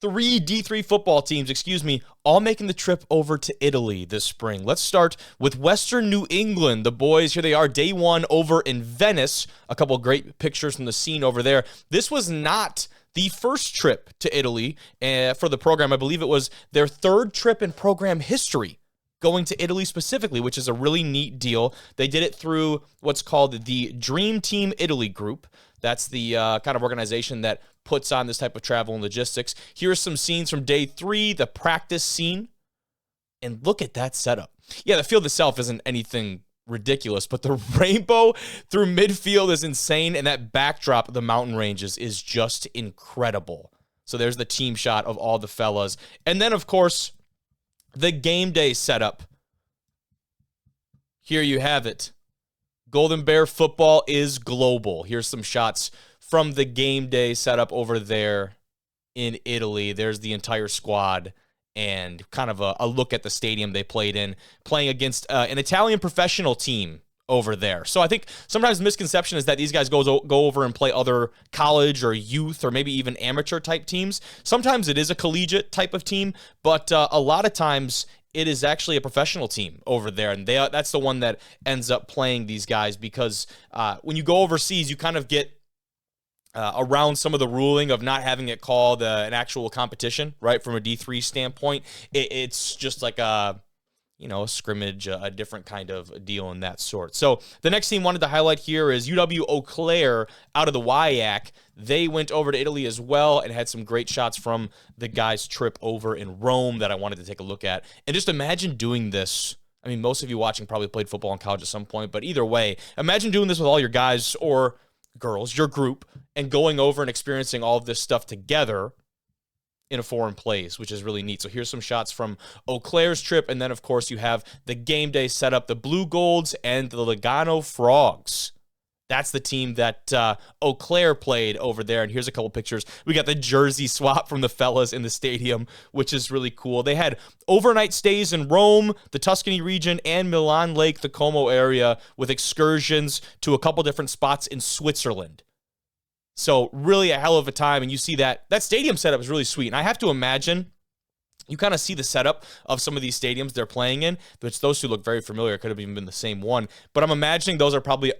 three D3 football teams, all making the trip over to Italy this spring. Let's start with Western New England. The boys, here they are, day one over in Venice. A couple of great pictures from the scene over there. This was not the first trip to Italy for the program. I believe it was their third trip in program history, going to Italy specifically, which is a really neat deal. They did it through what's called the Dream Team Italy Group. That's the kind of organization that puts on this type of travel and logistics. Here's some scenes from day 3, the practice scene. And look at that setup. Yeah, the field itself isn't anything ridiculous, but the rainbow through midfield is insane, and that backdrop of the mountain ranges is just incredible. So there's the team shot of all the fellas. And then, of course, the game day setup. Here you have it. Golden Bear football is global. Here's some shots from the game day setup over there in Italy. There's the entire squad and kind of a look at the stadium they played in, playing against an Italian professional team over there. So I think sometimes the misconception is that these guys go over and play other college or youth or maybe even amateur type teams. Sometimes it is a collegiate type of team, but a lot of times it is actually a professional team over there, and that's the one that ends up playing these guys because when you go overseas, you kind of get around some of the ruling of not having it called an actual competition, right? From a D3 standpoint, it's just like a scrimmage, a different kind of deal in that sort. So the next team wanted to highlight here is UW Eau Claire out of the WIAC. They went over to Italy as well and had some great shots from the guys' trip over in Rome that I wanted to take a look at. And just imagine doing this. I mean, most of you watching probably played football in college at some point, but either way, imagine doing this with all your guys or girls, your group, and going over and experiencing all of this stuff together in a foreign place, which is really neat. So here's some shots from Eau Claire's trip, and then, of course, you have the game day setup, the Blue Golds and the Lugano Frogs. That's the team that Eau Claire played over there, and here's a couple pictures. We got the jersey swap from the fellas in the stadium, which is really cool. They had overnight stays in Rome, the Tuscany region, and Milan Lake, the Como area, with excursions to a couple different spots in Switzerland. So really a hell of a time, and you see that stadium setup is really sweet. And I have to imagine, you kind of see the setup of some of these stadiums they're playing in, which those two look very familiar. It could have even been the same one. But I'm imagining those are probably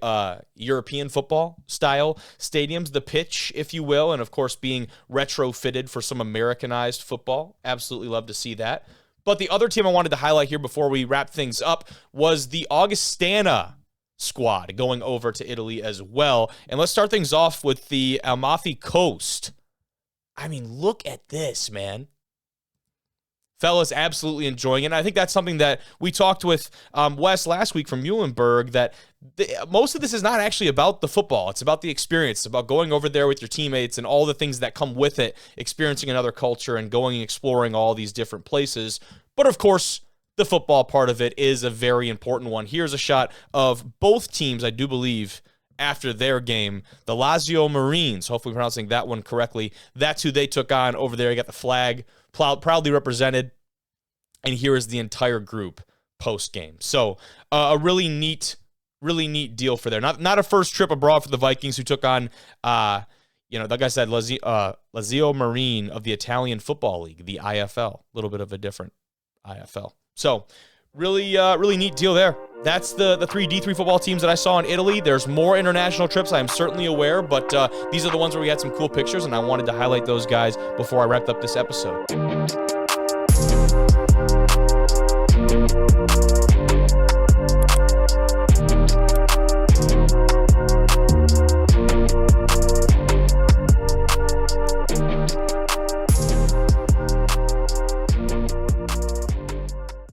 European football style stadiums, the pitch, if you will, and of course being retrofitted for some Americanized football. Absolutely love to see that. But the other team I wanted to highlight here before we wrap things up was the Augustana squad going over to Italy as well. And let's start things off with the Amalfi Coast. I mean, look at this, man. Fellas absolutely enjoying it. And I think that's something that we talked with Wes last week from Muhlenberg, that most of this is not actually about the football. It's about the experience. It's about going over there with your teammates and all the things that come with it, experiencing another culture and going and exploring all these different places. But of course, the football part of it is a very important one. Here's a shot of both teams, I do believe, after their game. The Lazio Marines, hopefully pronouncing that one correctly. That's who they took on over there. You got the flag proudly represented. And here is the entire group post-game. So a really neat deal for there. Not a first trip abroad for the Vikings, who took on, like I said, Lazio Marine of the Italian Football League, the IFL. A little bit of a different IFL. So really neat deal there. That's the three D3 football teams that I saw in Italy. There's more international trips, I am certainly aware, but these are the ones where we had some cool pictures, and I wanted to highlight those guys before I wrapped up this episode.